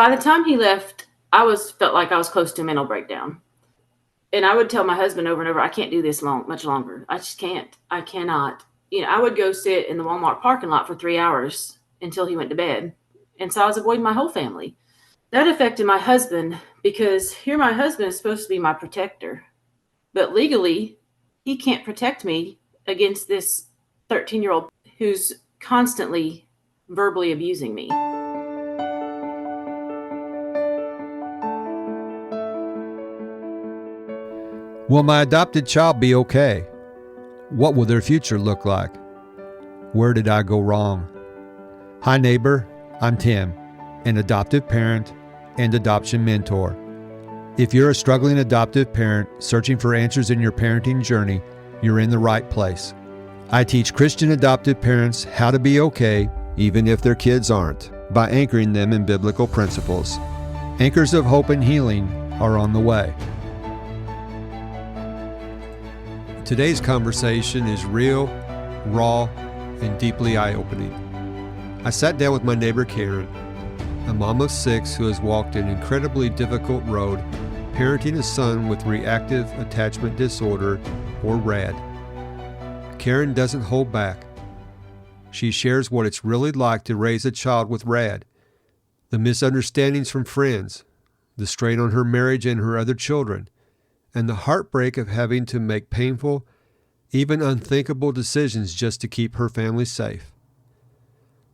By the time he left, felt like I was close to a mental breakdown. And I would tell my husband over and over, I can't do this much longer. I just can't. I cannot. I would go sit in the Walmart parking lot for 3 hours until he went to bed. And so I was avoiding my whole family. That affected my husband because here my husband is supposed to be my protector. But legally, he can't protect me against this 13-year-old who's constantly verbally abusing me. Will my adopted child be okay? What will their future look like? Where did I go wrong? Hi neighbor, I'm Tim, an adoptive parent and adoption mentor. If you're a struggling adoptive parent searching for answers in your parenting journey, you're in the right place. I teach Christian adoptive parents how to be okay, even if their kids aren't, by anchoring them in biblical principles. Anchors of hope and healing are on the way. Today's conversation is real, raw, and deeply eye-opening. I sat down with my neighbor Karen, a mom of 6 who has walked an incredibly difficult road parenting a son with Reactive Attachment Disorder, or RAD. Karen doesn't hold back. She shares what it's really like to raise a child with RAD, the misunderstandings from friends, the strain on her marriage and her other children, and the heartbreak of having to make painful, even unthinkable decisions just to keep her family safe.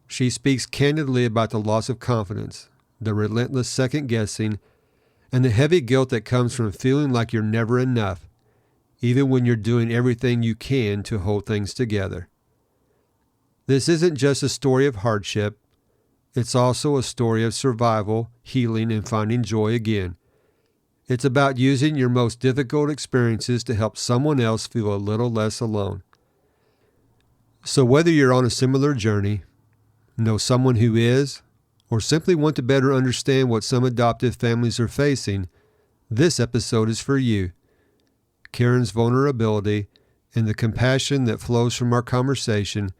She speaks candidly about the loss of confidence, the relentless second-guessing, and the heavy guilt that comes from feeling like you're never enough, even when you're doing everything you can to hold things together. This isn't just a story of hardship, it's also a story of survival, healing, and finding joy again. It's about using your most difficult experiences to help someone else feel a little less alone. So whether you're on a similar journey, know someone who is, or simply want to better understand what some adoptive families are facing, this episode is for you. Karen's vulnerability and the compassion that flows from our conversation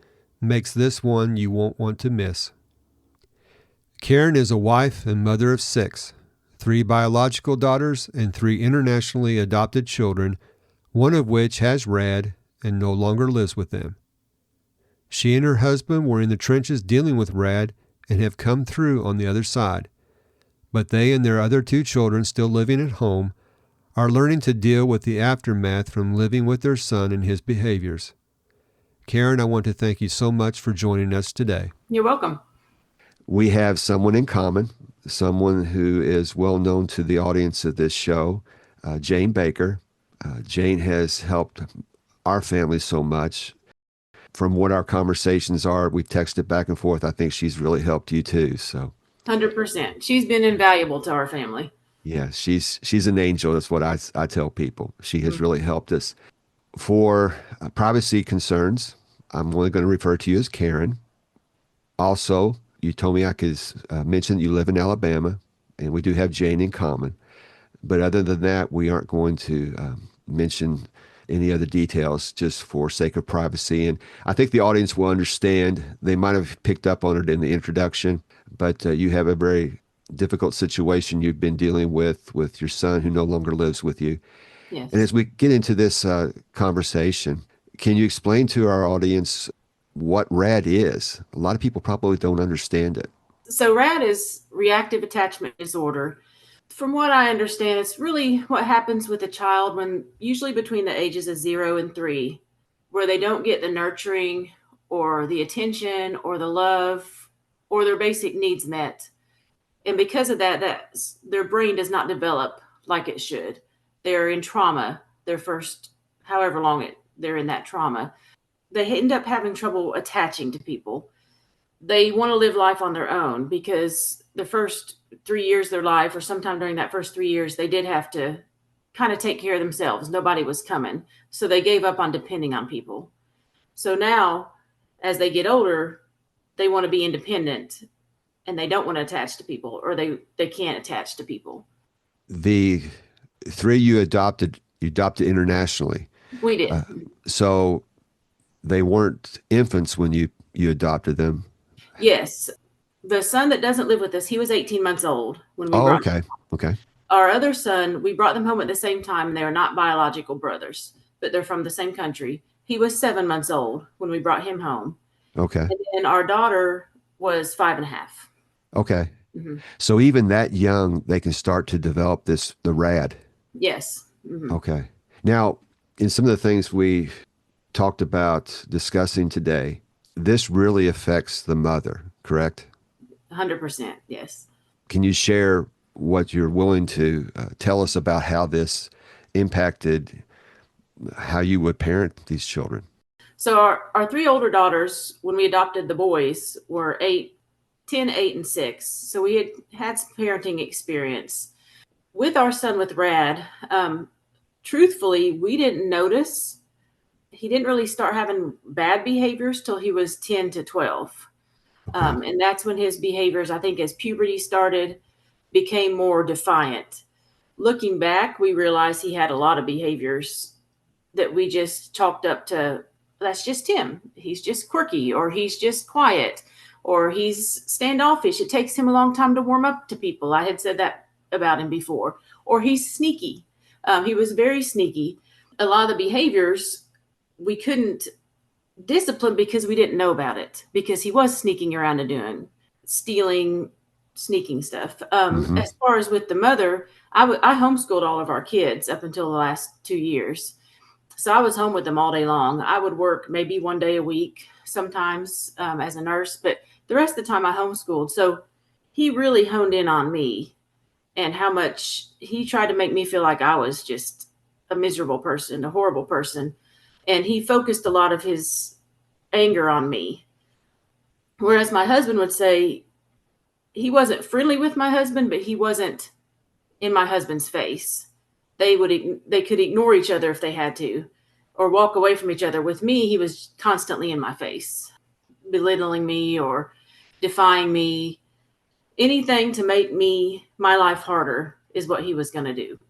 makes this one you won't want to miss. Karen is a wife and mother of 6. 3 biological daughters and 3 internationally adopted children, one of which has RAD and no longer lives with them. She and her husband were in the trenches dealing with RAD and have come through on the other side. But they and their other 2 children still living at home are learning to deal with the aftermath from living with their son and his behaviors. Karen, I want to thank you so much for joining us today. You're welcome. We have someone in common, someone who is well known to the audience of this show, Jane Baker. Jane has helped our family so much. From what our conversations are, we've texted back and forth. I think she's really helped you too. So 100%. She's been invaluable to our family. Yeah, she's an angel. That's what I tell people. She has really helped us. For privacy concerns, I'm only going to refer to you as Karen. Also, you told me I could mention that you live in Alabama, and we do have Jane in common. But other than that, we aren't going to mention any other details just for sake of privacy. And I think the audience will understand. They might have picked up on it in the introduction, but you have a very difficult situation you've been dealing with your son who no longer lives with you. Yes. And as we get into this conversation, can you explain to our audience what RAD is? A lot of people probably don't understand it. So RAD is Reactive Attachment Disorder. From what I understand, it's really what happens with a child when usually between the ages of 0 and 3, where they don't get the nurturing or the attention or the love or their basic needs met. And because of that, their brain does not develop like it should. They're in trauma, their first, however long they're in that trauma. They end up having trouble attaching to people. They want to live life on their own because the first 3 years of their life, or sometime during that first 3 years, they did have to kind of take care of themselves. Nobody was coming. So they gave up on depending on people. So now, as they get older, they want to be independent and they don't want to attach to people, or they can't attach to people. The 3 you adopted internationally. We did. So they weren't infants when you adopted them. Yes. The son that doesn't live with us, he was 18 months old when we Oh, brought okay. Okay. our other son. We brought them home at the same time, and they are not biological brothers, but they're from the same country. He was 7 months old when we brought him home. Okay. And then our daughter was 5.5. Okay. Mm-hmm. So even that young, they can start to develop the RAD. Yes. Mm-hmm. Okay. Now, in some of the things we talked about discussing today, this really affects the mother, correct? 100%. Yes. Can you share what you're willing to tell us about how this impacted how you would parent these children? So our three older daughters, when we adopted the boys, were 8, 10, 8, and 6. So we had some parenting experience. With our son with RAD, truthfully, we didn't notice. He didn't really start having bad behaviors till he was 10 to 12. Okay. And that's when his behaviors, I think, as puberty started, became more defiant. Looking back, we realized he had a lot of behaviors that we just chalked up to, that's just him. He's just quirky, or he's just quiet, or he's standoffish. It takes him a long time to warm up to people. I had said that about him before. Or he's sneaky. He was very sneaky. A lot of the behaviors we couldn't discipline because we didn't know about it, because he was sneaking around and doing stealing, sneaking stuff. Mm-hmm. As far as with the mother, I homeschooled all of our kids up until the last 2 years. So I was home with them all day long. I would work maybe one day a week sometimes as a nurse, but the rest of the time I homeschooled. So he really honed in on me and how much he tried to make me feel like I was just a miserable person, a horrible person. And he focused a lot of his anger on me. Whereas my husband would say he wasn't friendly with my husband, but he wasn't in my husband's face. They could ignore each other if they had to, or walk away from each other. With me, he was constantly in my face, belittling me or defying me. Anything to make my life harder is what he was going to do.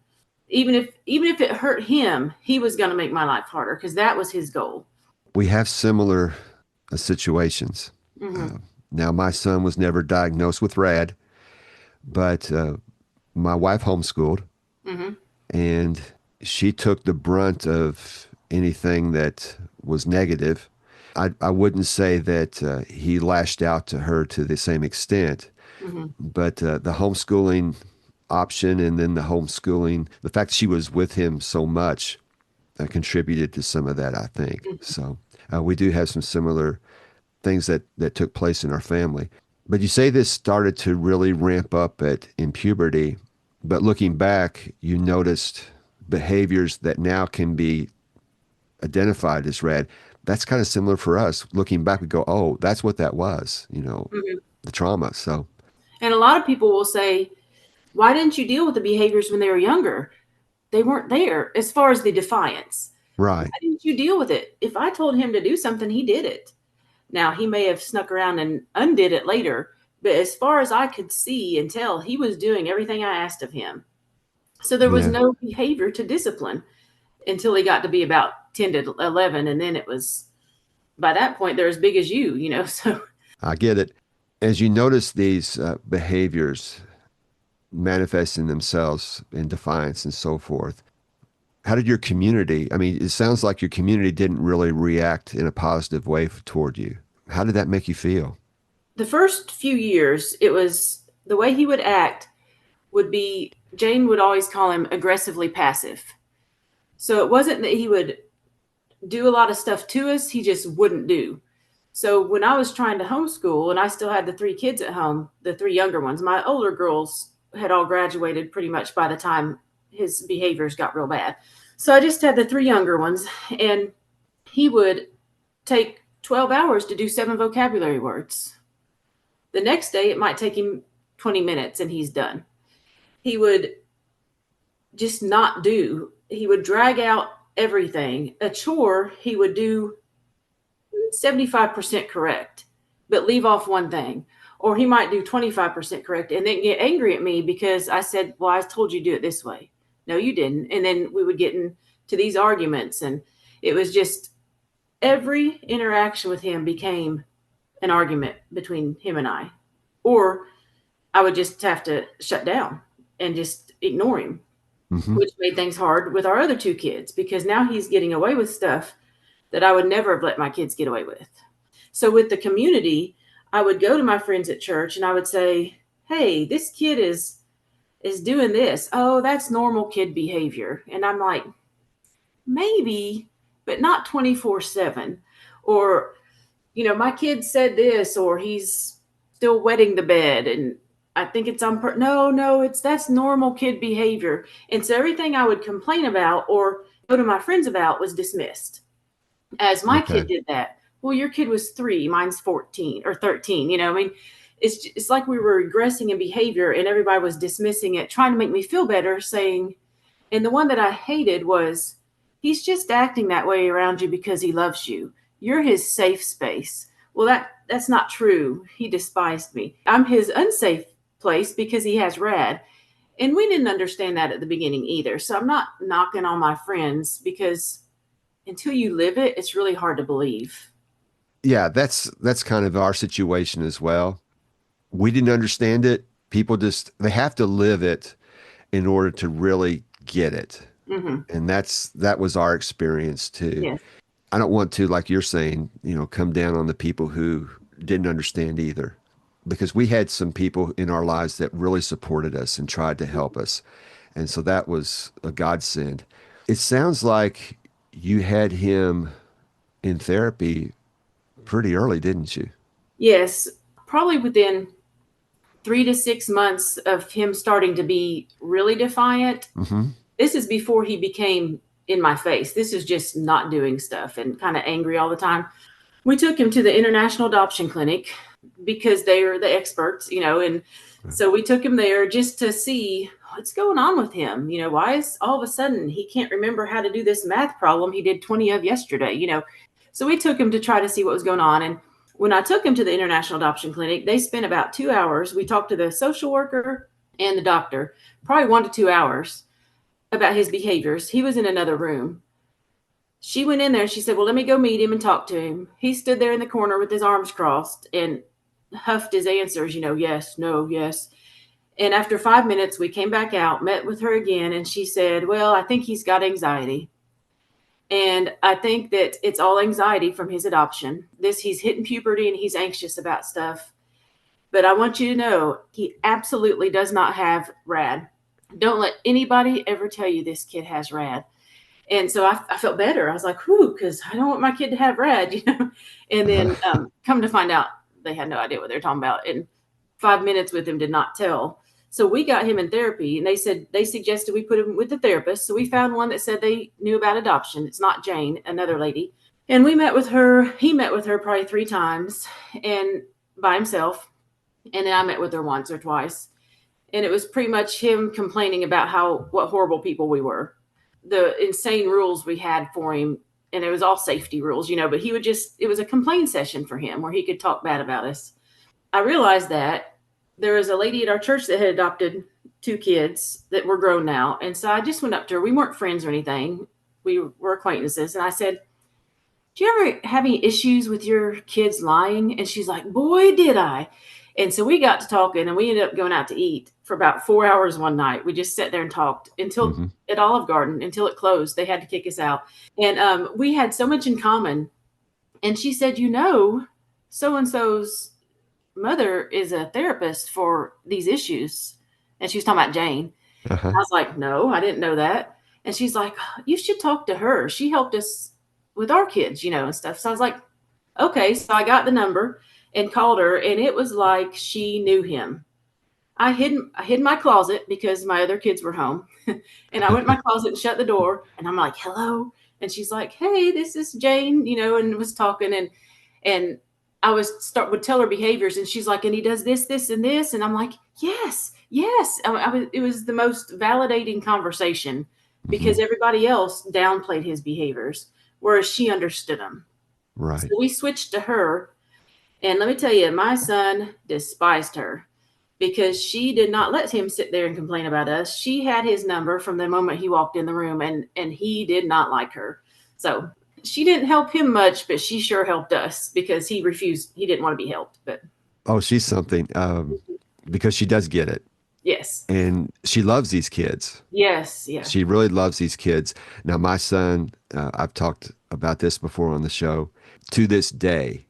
Even if it hurt him, he was going to make my life harder, because that was his goal. We have similar situations. Mm-hmm. Now, my son was never diagnosed with RAD, but my wife homeschooled, Mm-hmm. and she took the brunt of anything that was negative. I wouldn't say that he lashed out to her to the same extent, Mm-hmm. but the homeschooling option, and then the fact that she was with him so much contributed to some of that, I think. Mm-hmm. So we do have some similar things that took place in our family. But you say this started to really ramp up in puberty, but looking back, you noticed behaviors that now can be identified as RAD. That's kind of similar for us. Looking back, we go, oh, that's what that was, Mm-hmm. the trauma. So, And a lot of people will say, why didn't you deal with the behaviors when they were younger? They weren't there. As far as the defiance, why right. didn't you deal with it? If I told him to do something, he did it. Now, he may have snuck around and undid it later, but as far as I could see and tell, he was doing everything I asked of him. So there was Yeah, no behavior to discipline until he got to be about 10 to 11. And then it was, by that point, they're as big as you. So I get it. As you notice these behaviors manifesting themselves in defiance and so forth, how did your community, I mean, it sounds like your community didn't really react in a positive way toward you. How did that make you feel? the first few years, it was the way he would act would be, Jane would always call him aggressively passive. So it wasn't that he would do a lot of stuff to us, he just wouldn't do. So when I was trying to homeschool and I still had the three kids at home, the three younger ones, my older girls had all graduated pretty much by the time his behaviors got real bad. So I just had the three younger ones, and he would take 12 hours to do 7 vocabulary words. The next day, it might take him 20 minutes and he's done. He would just not do, he would drag out everything. A chore, he would do 75% correct, but leave off one thing. Or he might do 25% correct and then get angry at me because I said, well, I told you to do it this way. No, you didn't. And then we would get into these arguments. And it was just, every interaction with him became an argument between him and I. or I would just have to shut down and just ignore him, Hmm. which made things hard with our other two kids because now he's getting away with stuff that I would never have let my kids get away with. So with the community, I would go to my friends at church and I would say, "Hey, this kid is doing this. Oh, that's normal kid behavior." And I'm like, "Maybe, but not 24/7." Or, "My kid said this or he's still wetting the bed and I think it's no, no, that's normal kid behavior." And so everything I would complain about or go to my friends about was dismissed as my Okay. kid did that. Well, your kid was 3, mine's 14 or 13. I mean, it's like we were regressing in behavior and everybody was dismissing it, trying to make me feel better, saying, and the one that I hated was, "He's just acting that way around you because he loves you. You're his safe space." Well, that's not true. He despised me. I'm his unsafe place because he has RAD. And we didn't understand that at the beginning either. So I'm not knocking on my friends because until you live it, it's really hard to believe. Yeah, that's kind of our situation as well. We didn't understand it. People just they have to live it in order to really get it. Hmm. And that was our experience too. Yes. I don't want to, like you're saying, come down on the people who didn't understand either. Because we had some people in our lives that really supported us and tried to help us. And so that was a godsend. It sounds like you had him in therapy pretty early, didn't you? Yes. Probably within 3 to 6 months of him starting to be really defiant. Hmm. This is before he became in my face. This is just not doing stuff and kind of angry all the time. We took him to the International Adoption Clinic because they are the experts, and so we took him there just to see what's going on with him. Why is all of a sudden he can't remember how to do this math problem he did 20 of yesterday. So we took him to try to see what was going on. And when I took him to the International Adoption Clinic, they spent about 2 hours. We talked to the social worker and the doctor, probably 1 to 2 hours about his behaviors. He was in another room. She went in there and she said, "Well, let me go meet him and talk to him." He stood there in the corner with his arms crossed and huffed his answers, yes, no, yes. And after 5 minutes, we came back out, met with her again, and she said, "Well, I think he's got anxiety. And I think that it's all anxiety from his adoption. He's hitting puberty and he's anxious about stuff. But I want you to know he absolutely does not have RAD. Don't let anybody ever tell you this kid has RAD." And so I felt better. I was like, whew, because I don't want my kid to have RAD. And then come to find out they had no idea what they're talking about. And 5 minutes with him did not tell. So we got him in therapy and they suggested we put him with the therapist. So we found one that said they knew about adoption. It's not Jane, another lady. And we met with her. He met with her probably 3 times and by himself. And then I met with her once or twice. And it was pretty much him complaining about what horrible people we were, the insane rules we had for him. And it was all safety rules, but it was a complaint session for him where he could talk bad about us. I realized that there was a lady at our church that had adopted 2 kids that were grown now. And so I just went up to her. We weren't friends or anything. We were acquaintances. And I said, "Do you ever have any issues with your kids lying?" And she's like, "Boy, did I." And so we got to talking and we ended up going out to eat for about 4 hours one night. We just sat there and talked until Hmm. at Olive Garden until it closed. They had to kick us out. And we had so much in common. And she said, "So and so's mother is a therapist for these issues." And she was talking about Jane. Uh-huh. I was like, "No, I didn't know that." And she's like, "You should talk to her. She helped us with our kids, and stuff." So I was like, "Okay." So I got the number and called her, and it was like she knew him. I hid in my closet because my other kids were home. And I went in my closet and shut the door, and I'm like, "Hello." And she's like, "Hey, this is Jane," and was talking and I would tell her behaviors and she's like, "And he does this, this, and this." And I'm like, "Yes, yes." It was the most validating conversation Hmm. because everybody else downplayed his behaviors, whereas she understood them. So Right. we switched to her. And let me tell you, my son despised her because she did not let him sit there and complain about us. She had his number from the moment he walked in the room, and he did not like her. So she didn't help him much, but she sure helped us because he refused. He didn't want to be helped. But Oh, she's something because she does get it. Yes. And she loves these kids. Yes. Yeah. She really loves these kids. Now, my son, I've talked about this before on the show. To this day,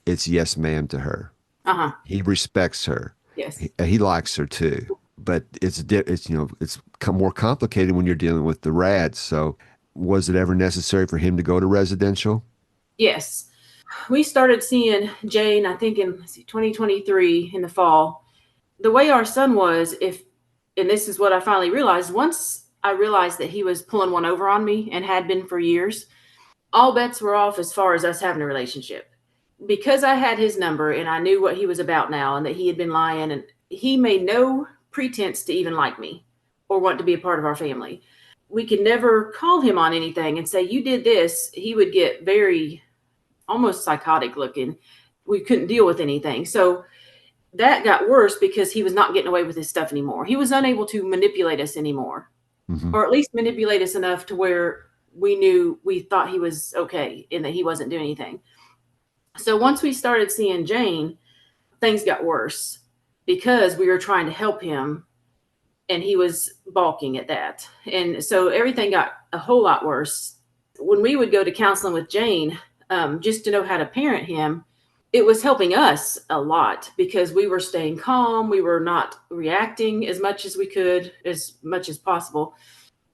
it's yes, ma'am to her. Uh-huh. He respects her. Yes. He likes her too. But it's more complicated when you're dealing with the RAD. So, was it ever necessary for him to go to residential? Yes. We started seeing Jane, I think in 2023 in the fall. The way our son was, and this is what I finally realized, once I realized that he was pulling one over on me and had been for years, all bets were off as far as us having a relationship. Because I had his number and I knew what he was about now and that he had been lying, and he made no pretense to even like me or want to be a part of our family. We could never call him on anything and say, you did this. He would get very almost psychotic looking. We couldn't deal with anything. So that got worse because he was not getting away with his stuff anymore. He was unable to manipulate us anymore, Mm-hmm. or at least manipulate us enough to where we thought he was okay and that he wasn't doing anything. So once we started seeing Jane, things got worse because we were trying to help him and he was balking at that. And so everything got a whole lot worse. When we would go to counseling with Jane, just to know how to parent him, it was helping us a lot because we were staying calm. We were not reacting as much as we could, as much as possible,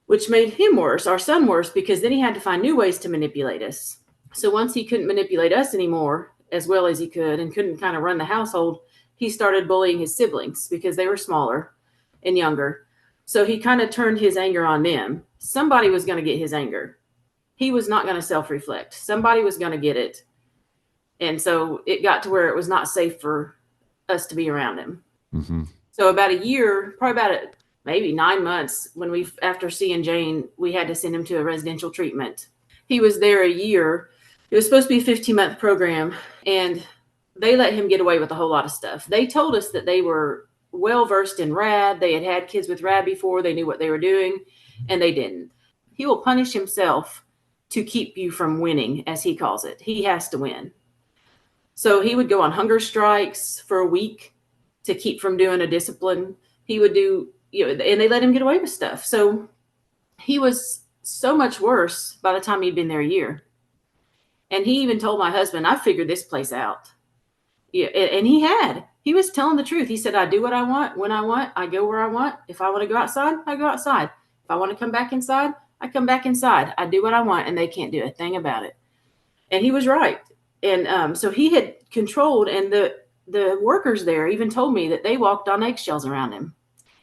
which made him worse, our son worse, because then he had to find new ways to manipulate us. So once he couldn't manipulate us anymore as well as he could and couldn't kind of run the household, he started bullying his siblings because they were smaller and younger. So he kind of turned his anger on them. Somebody was going to get his anger. He was not going to self-reflect. Somebody was going to get it. And so it got to where it was not safe for us to be around him. Mm-hmm. So about a year, probably about maybe 9 months, after seeing Jane, we had to send him to a residential treatment. He was there a year. It was supposed to be a 15-month program, and they let him get away with a whole lot of stuff. They told us that they were well-versed in RAD. They had had kids with RAD before. They knew what they were doing, and they didn't. He will punish himself to keep you from winning, as he calls it. He has to win. So he would go on hunger strikes for a week to keep from doing a discipline. He would do, and they let him get away with stuff. So he was so much worse by the time he'd been there a year. And he even told my husband, I figured this place out. Yeah, and he was telling the truth. He said, I do what I want, when I want, I go where I want. If I want to go outside, I go outside. If I want to come back inside, I come back inside. I do what I want, and they can't do a thing about it. And he was right. And so he had controlled, and the workers there even told me that they walked on eggshells around him.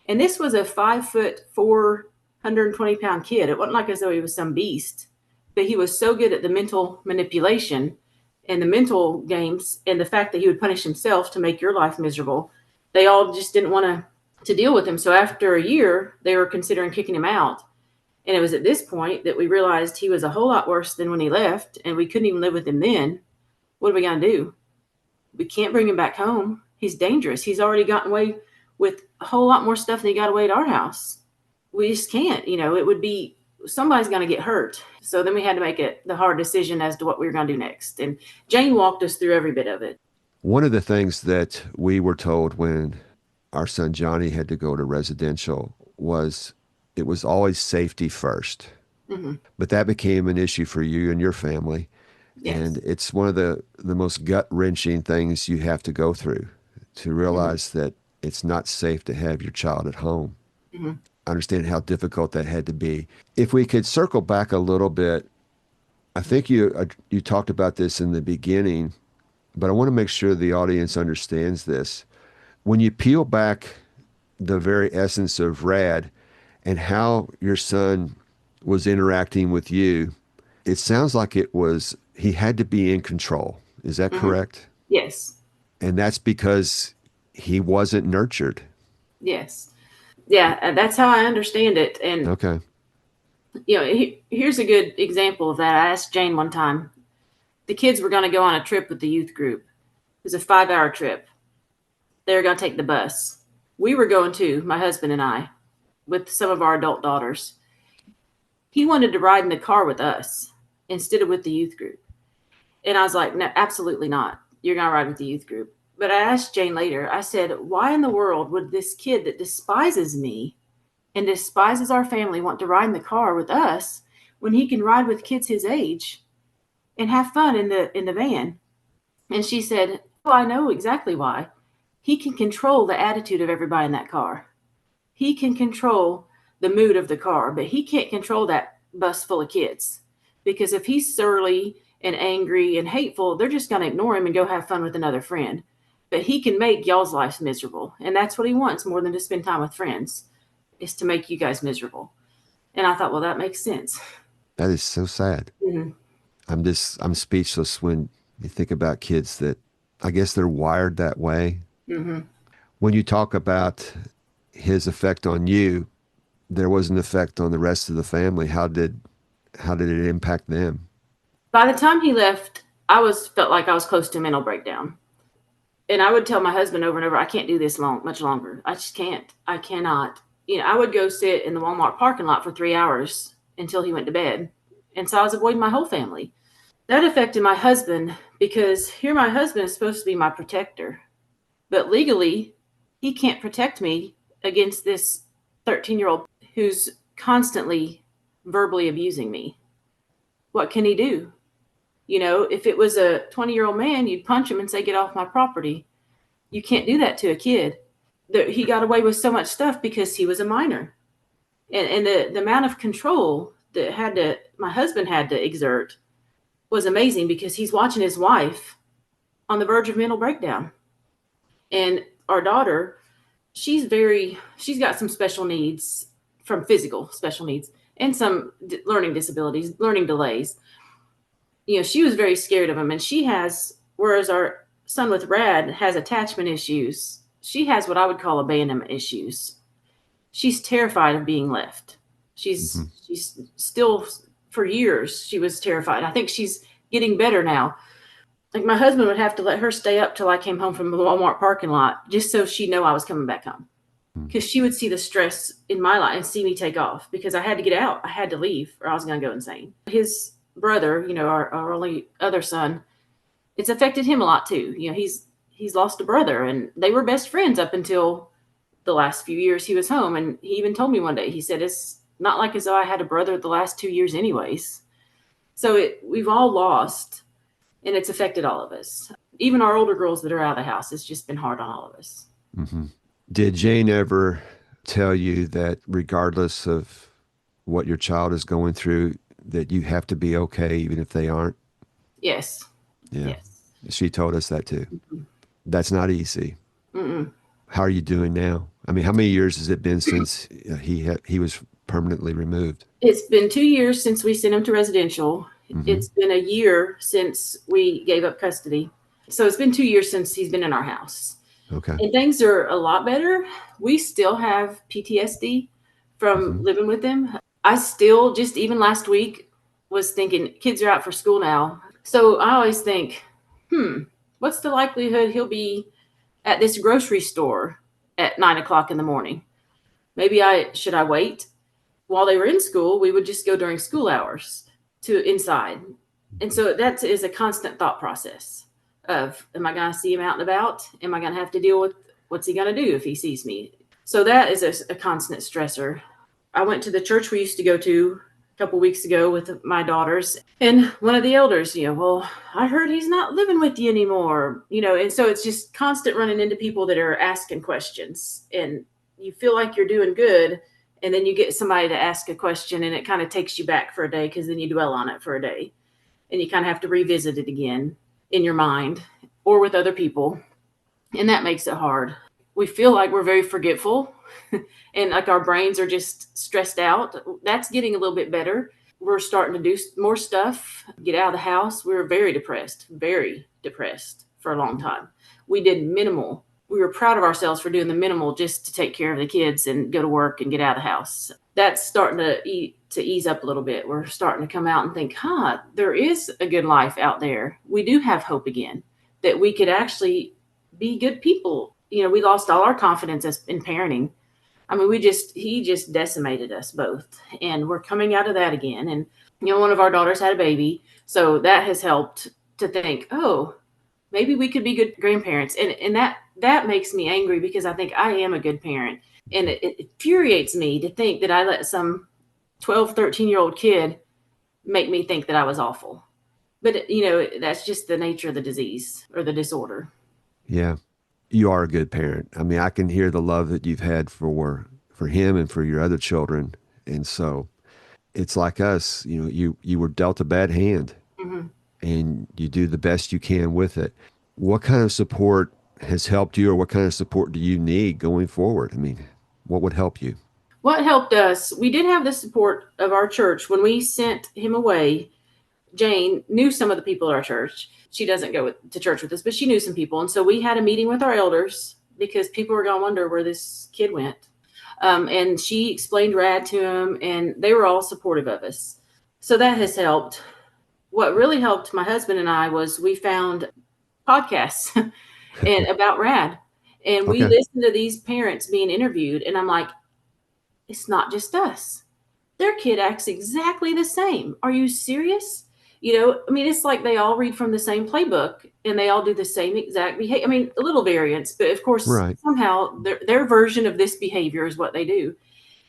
And this was a 5'4", 120-pound kid. It wasn't like as though he was some beast, but he was so good at the mental manipulation and the mental games and the fact that he would punish himself to make your life miserable. They all just didn't want to deal with him. So after a year, they were considering kicking him out. And it was at this point that we realized he was a whole lot worse than when he left, and we couldn't even live with him then. What are we going to do? We can't bring him back home. He's dangerous. He's already gotten away with a whole lot more stuff than he got away at our house. We just can't. It would be somebody's going to get hurt. So then we had to make the hard decision as to what we were going to do next. And Jane walked us through every bit of it. One of the things that we were told when our son Johnny had to go to residential was it was always safety first. Mm-hmm. But that became an issue for you and your family. Yes. And it's one of the most gut-wrenching things you have to go through to realize that it's not safe to have your child at home. Mm-hmm. I understand how difficult that had to be. If we could circle back a little bit, I think you talked about this in the beginning, but I want to make sure the audience understands this. When you peel back the very essence of RAD and how your son was interacting with you, it sounds like he had to be in control. Is that correct? Yes. And that's because he wasn't nurtured. Yes. Yeah, that's how I understand it. And, Okay. Here's a good example of that. I asked Jane one time, the kids were going to go on a trip with the youth group. It was a 5-hour trip. They were going to take the bus. We were going too, my husband and I, with some of our adult daughters. He wanted to ride in the car with us instead of with the youth group. And I was like, no, absolutely not. You're going to ride with the youth group. But I asked Jane later, I said, why in the world would this kid that despises me and despises our family want to ride in the car with us when he can ride with kids his age and have fun in the van? And she said, oh, I know exactly why. He can control the attitude of everybody in that car. He can control the mood of the car, but he can't control that bus full of kids. Because if he's surly and angry and hateful, they're just going to ignore him and go have fun with another friend. But he can make y'all's lives miserable. And that's what he wants more than to spend time with friends, is to make you guys miserable. And I thought, well, that makes sense. That is so sad. Mm-hmm. I'm speechless when you think about kids that I guess they're wired that way. Mm-hmm. When you talk about his effect on you, there was an effect on the rest of the family. How did it impact them? By the time he left, felt like I was close to a mental breakdown. And I would tell my husband over and over, I can't do this much longer. I just can't. I cannot. I would go sit in the Walmart parking lot for 3 hours until he went to bed. And so I was avoiding my whole family. That affected my husband because here my husband is supposed to be my protector. But legally, he can't protect me against this 13-year-old who's constantly verbally abusing me. What can he do? If it was a 20-year-old man, you'd punch him and say, get off my property. You can't do that to a kid. He got away with so much stuff because he was a minor. And the amount of control that my husband had to exert was amazing because he's watching his wife on the verge of mental breakdown. And our daughter, she's got some special needs, from physical special needs and some learning disabilities, learning delays. She was very scared of him, and whereas our son with RAD has attachment issues, she has what I would call abandonment issues. She's terrified of being left. She's still, for years, she was terrified. I think she's getting better now. Like, my husband would have to let her stay up till I came home from the Walmart parking lot just so she'd know I was coming back home. Because she would see the stress in my life and see me take off because I had to get out. I had to leave or I was going to go insane. His brother, our only other son, it's affected him a lot too. He's lost a brother, and they were best friends up until the last few years he was home. And he even told me one day, he said, it's not like as though I had a brother the last 2 years anyways. So we've all lost, and it's affected all of us. Even our older girls that are out of the house, it's just been hard on all of us. Mm-hmm. Did Jane ever tell you that regardless of what your child is going through, that you have to be okay even if they aren't? Yes. Yeah. Yes. She told us that too. Mm-hmm. That's not easy. Mm-mm. How are you doing now? I mean, how many years has it been since he was permanently removed? It's been 2 years since we sent him to residential. Mm-hmm. It's been a year since we gave up custody. So it's been 2 years since he's been in our house. Okay. And things are a lot better. We still have PTSD from living with him. I still, just even last week, was thinking, kids are out for school now. So I always think, what's the likelihood he'll be at this grocery store at 9:00 in the morning? Maybe should I wait? While they were in school, we would just go during school hours to inside. And so that is a constant thought process of, am I going to see him out and about? Am I going to have to deal with what's he going to do if he sees me? So that is a constant stressor. I went to the church we used to go to a couple weeks ago with my daughters, and one of the elders, well, I heard he's not living with you anymore, and so it's just constant running into people that are asking questions, and you feel like you're doing good. And then you get somebody to ask a question, and it kind of takes you back for a day because then you dwell on it for a day. And you kind of have to revisit it again in your mind or with other people. And that makes it hard. We feel like we're very forgetful and like our brains are just stressed out. That's getting a little bit better. We're starting to do more stuff, get out of the house. We were very depressed for a long time. We did minimal. We were proud of ourselves for doing the minimal just to take care of the kids and go to work and get out of the house. That's starting to ease up a little bit. We're starting to come out and think, there is a good life out there. We do have hope again, that we could actually be good people. We lost all our confidence in parenting. I mean, he just decimated us both, and we're coming out of that again. And, one of our daughters had a baby. So that has helped to think, maybe we could be good grandparents. And that makes me angry because I think I am a good parent. And it infuriates me to think that I let some 12, 13-year-old kid make me think that I was awful. But, that's just the nature of the disease or the disorder. Yeah. You are a good parent. I mean, I can hear the love that you've had for him and for your other children. And so it's like us, you were dealt a bad hand Hmm. and you do the best you can with it. What kind of support has helped you, or what kind of support do you need going forward? I mean, what would help you? What helped us, we did have the support of our church. When we sent him away, Jane knew some of the people at our church. She doesn't go to church with us, but she knew some people. And so we had a meeting with our elders because people were going to wonder where this kid went. And she explained RAD to him, and they were all supportive of us. So that has helped. What really helped my husband and I was we found podcasts and about RAD. And we Okay. listened to these parents being interviewed, and I'm like, it's not just us. Their kid acts exactly the same. Are you serious? I mean, it's like they all read from the same playbook and they all do the same exact behavior. I mean, a little variance, but of course, Right. somehow their version of this behavior is what they do.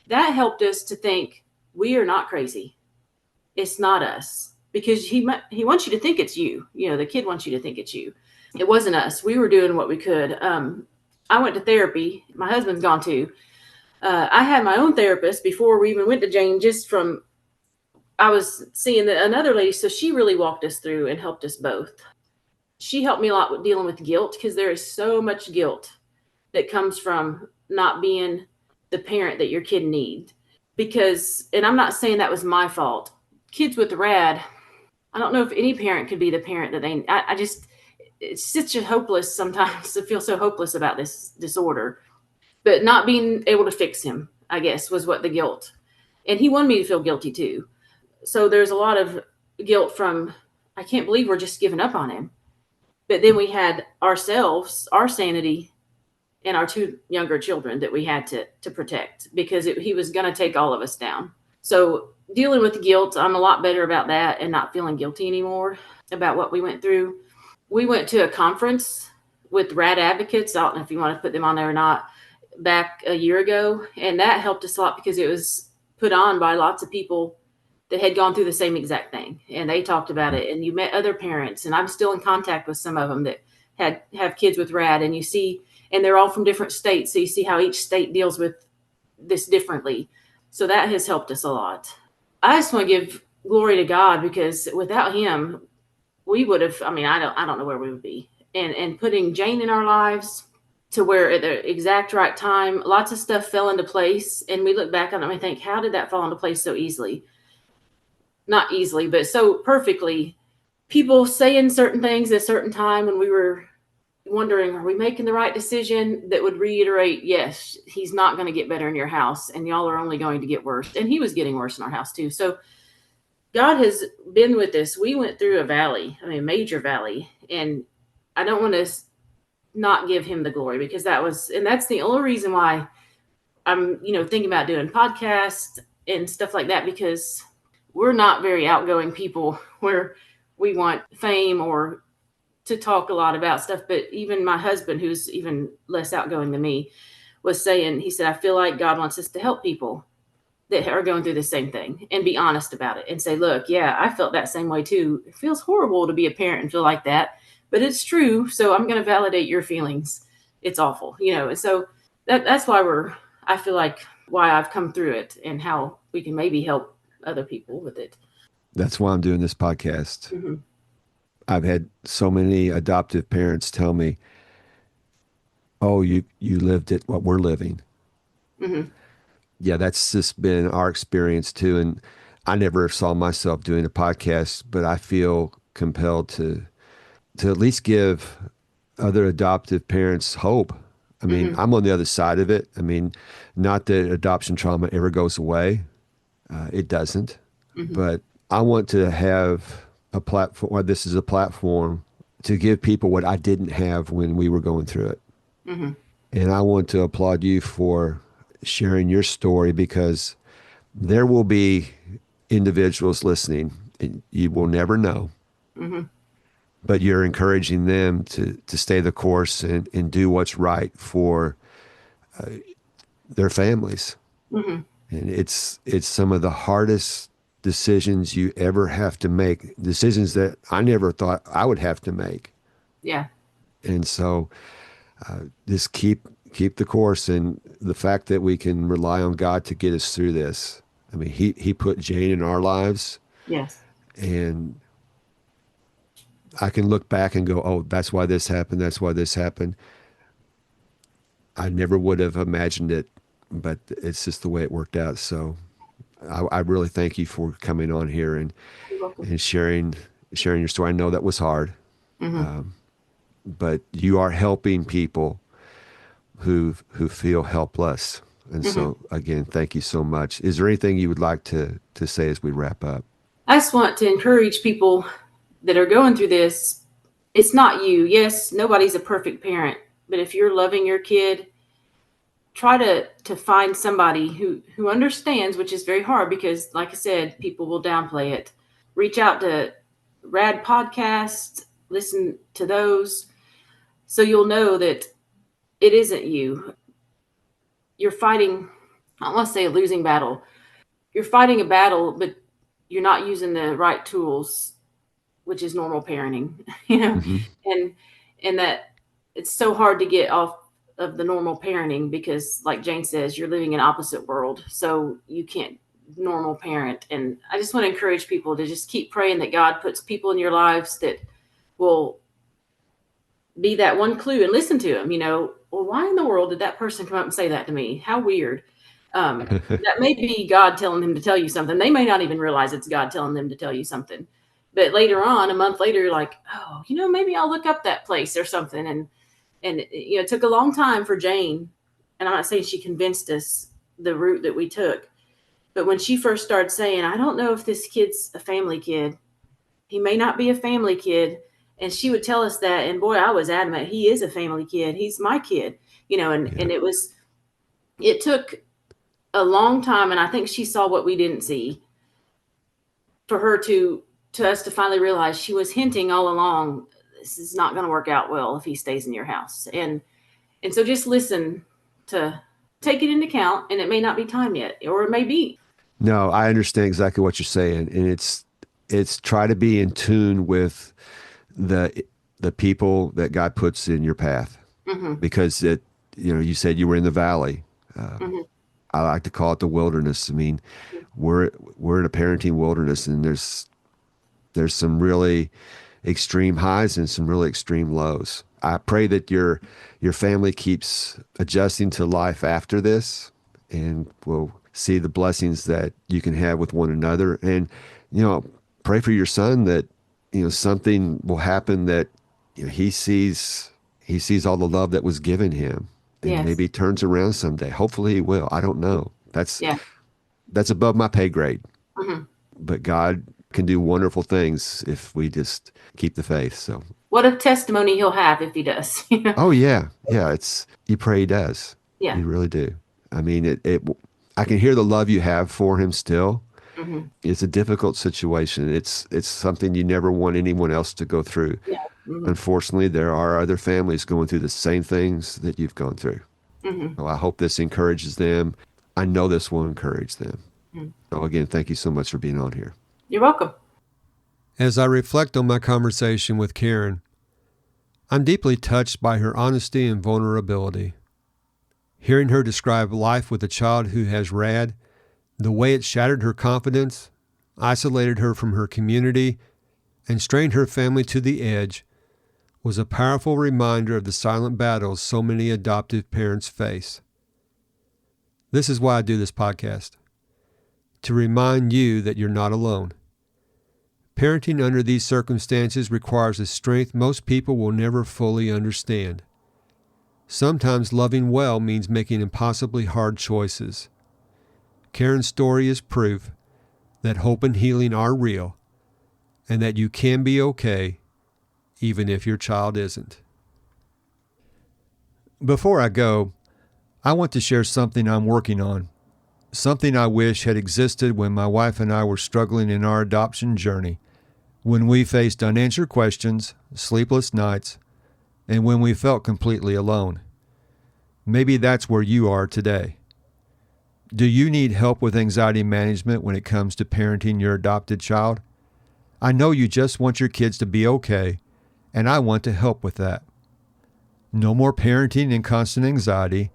That helped us to think we are not crazy. It's not us because he wants you to think it's you. The kid wants you to think it's you. It wasn't us. We were doing what we could. I went to therapy. My husband's gone too. I had my own therapist before we even went to Jane, just from I was seeing another lady, so she really walked us through and helped us both. She helped me a lot with dealing with guilt because there is so much guilt that comes from not being the parent that your kid needs. Because, and I'm not saying that was my fault. Kids with RAD, I don't know if any parent could be the parent that I just, it's such a hopeless sometimes to feel so hopeless about this disorder. But not being able to fix him, I guess, was what the guilt. And he wanted me to feel guilty too. So there's a lot of guilt from, I can't believe we're just giving up on him. But then we had ourselves, our sanity, and our two younger children that we had to protect because he was going to take all of us down. So dealing with guilt, I'm a lot better about that and not feeling guilty anymore about what we went through. We went to a conference with RAD advocates. I don't know if you want to put them on there or not, back a year ago. And that helped us a lot because it was put on by lots of people that had gone through the same exact thing. And they talked about it. And you met other parents. And I'm still in contact with some of them that have kids with RAD. And you see, and they're all from different states. So you see how each state deals with this differently. So that has helped us a lot. I just want to give glory to God because without him, we would have, I mean, I don't know where we would be. And putting Jane in our lives to where at the exact right time, lots of stuff fell into place. And we look back on it and we think, how did that fall into place so easily? Not easily, but so perfectly. People saying certain things at a certain time when we were wondering, are we making the right decision, that would reiterate, yes, he's not going to get better in your house and y'all are only going to get worse. And he was getting worse in our house too. So God has been with us. We went through a valley, I mean, a major valley, and I don't want to not give him the glory because that's the only reason why I'm, thinking about doing podcasts and stuff like that, because we're not very outgoing people where we want fame or to talk a lot about stuff. But even my husband, who's even less outgoing than me, was saying, he said, I feel like God wants us to help people that are going through the same thing and be honest about it and say, look, yeah, I felt that same way too. It feels horrible to be a parent and feel like that, but it's true. So I'm going to validate your feelings. It's awful, and so that's why I feel like why I've come through it and how we can maybe help other people with it. That's why I'm doing this podcast. Mm-hmm. I've had so many adoptive parents tell me, "Oh, you lived it what we're living." Mm-hmm. Yeah, that's just been our experience too. And I never saw myself doing a podcast, but I feel compelled to at least give other adoptive parents hope. I mean, Mm-hmm. I'm on the other side of it. I mean, not that adoption trauma ever goes away. It doesn't. Mm-hmm. But I want to have a platform, or this is a platform to give people what I didn't have when we were going through it. Mm-hmm. And I want to applaud you for sharing your story because there will be individuals listening and you will never know. Mm-hmm. but you're encouraging them to stay the course and do what's right for their families. Hmm. And it's some of the hardest decisions you ever have to make, decisions that I never thought I would have to make. Yeah. And so just keep the course, and the fact that we can rely on God to get us through this. I mean, he put Jane in our lives, Yes. and I can look back and go, oh, that's why this happened. That's why this happened. I never would have imagined it, but it's just the way it worked out. So I really thank you for coming on here You're welcome. and sharing your story. I know that was hard, Hmm. but you are helping people who feel helpless. And Hmm. so again, thank you so much. Is there anything you would like to say as we wrap up? I just want to encourage people that are going through this. It's not you. Yes, nobody's a perfect parent, but if you're loving your kid, try to find somebody who understands, which is very hard because, like I said, people will downplay it. Reach out to RAD podcasts, listen to those, so you'll know that it isn't you. You're fighting, I don't want to say a losing battle. You're fighting a battle, but you're not using the right tools, which is normal parenting, you know, Hmm. and that it's so hard to get off of the normal parenting because, like Jane says, you're living in opposite world, so you can't normal parent. And I just want to encourage people to just keep praying that God puts people in your lives that will be that one clue and listen to them. Well, why in the world did that person come up and say that to me? How weird. That may be God telling them to tell you something. They may not even realize it's God telling them to tell you something. But later on, a month later, you're like, oh, maybe I'll look up that place or something. And it took a long time for Jane, and I'm not saying she convinced us the route that we took, but when she first started saying, I don't know if this kid's a family kid, he may not be a family kid. And she would tell us that. And boy, I was adamant, he is a family kid. He's my kid, Yeah. and it took a long time. And I think she saw what we didn't see for her to us to finally realize she was hinting all along, this is not going to work out well if he stays in your house. And so just listen to take it into account. And it may not be time yet, or it may be. No, I understand exactly what you're saying, and it's try to be in tune with the the people that God puts in your path, Hmm. because you said you were in the valley. Uh, Hmm. I like to call it the wilderness. I mean, we're in a parenting wilderness, and there's some really extreme highs and some really extreme lows. I pray that your family keeps adjusting to life after this, and will see the blessings that you can have with one another. And pray for your son that something will happen, that he sees all the love that was given him, and Yes. maybe turns around someday. Hopefully he will. I don't know. Yeah. That's above my pay grade. Hmm. But God can do wonderful things if we just keep the faith. So, What a testimony he'll have if he does. oh yeah, yeah. You pray he does. Yeah. You really do. I mean, I can hear the love you have for him still. Hmm. It's a difficult situation. It's something you never want anyone else to go through. Yeah. Hmm. Unfortunately, there are other families going through the same things that you've gone through. Hmm. So I hope this encourages them. I know this will encourage them. So again, thank you so much for being on here. You're welcome. As I reflect on my conversation with Karen, I'm deeply touched by her honesty and vulnerability. Hearing her describe life with a child who has RAD, the way it shattered her confidence, isolated her from her community, and strained her family to the edge, was a powerful reminder of the silent battles so many adoptive parents face. This is why I do this podcast, to remind you that you're not alone. Parenting under these circumstances requires a strength most people will never fully understand. Sometimes loving well means making impossibly hard choices. Karen's story is proof that hope and healing are real, and that you can be okay even if your child isn't. Before I go, I want to share something I'm working on, something I wish had existed when my wife and I were struggling in our adoption journey, when we faced unanswered questions, sleepless nights, and when we felt completely alone. Maybe that's where you are today. Do you need help with anxiety management when it comes to parenting your adopted child? I know you just want your kids to be okay, and I want to help with that. No more parenting in constant anxiety.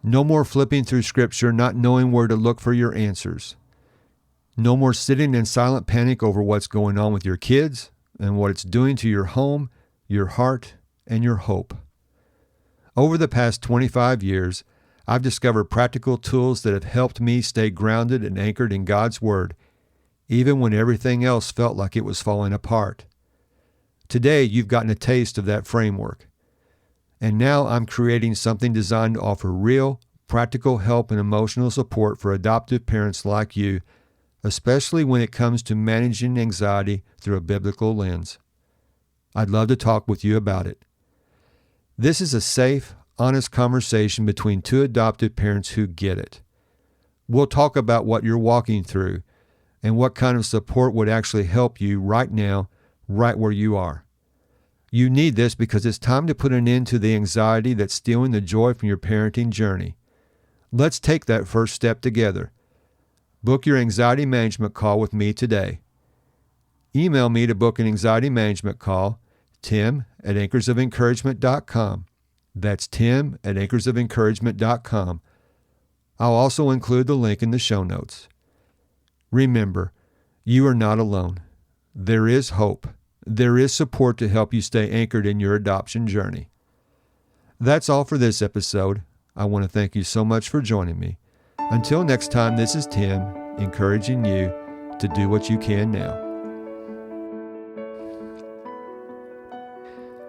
No more flipping through scripture, not knowing where to look for your answers. No more sitting in silent panic over what's going on with your kids and what it's doing to your home, your heart, and your hope. Over the past 25 years, I've discovered practical tools that have helped me stay grounded and anchored in God's Word, even when everything else felt like it was falling apart. Today, you've gotten a taste of that framework. And now I'm creating something designed to offer real, practical help and emotional support for adoptive parents like you, especially when it comes to managing anxiety through a biblical lens. I'd love to talk with you about it. This is a safe, honest conversation between two adoptive parents who get it. We'll talk about what you're walking through and what kind of support would actually help you right now, right where you are. You need this because it's time to put an end to the anxiety that's stealing the joy from your parenting journey. Let's take that first step together. Book your anxiety management call with me today. Email me to book an anxiety management call, tim@anchorsoфencouragement.com. That's tim@anchorsoфencouragement.com. I'll also include the link in the show notes. Remember, you are not alone. There is hope. There is support to help you stay anchored in your adoption journey. That's all for this episode. I want to thank you so much for joining me. Until next time, this is Tim, encouraging you to do what you can now.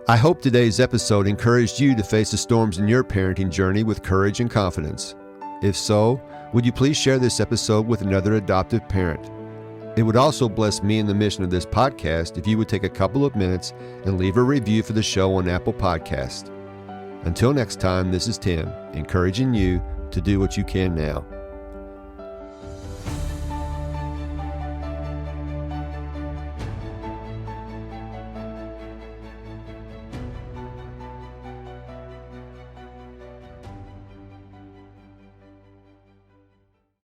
I hope today's episode encouraged you to face the storms in your parenting journey with courage and confidence. If so, would you please share this episode with another adoptive parent? It would also bless me and the mission of this podcast if you would take a couple of minutes and leave a review for the show on Apple Podcast. Until next time, this is Tim, encouraging you to do what you can now.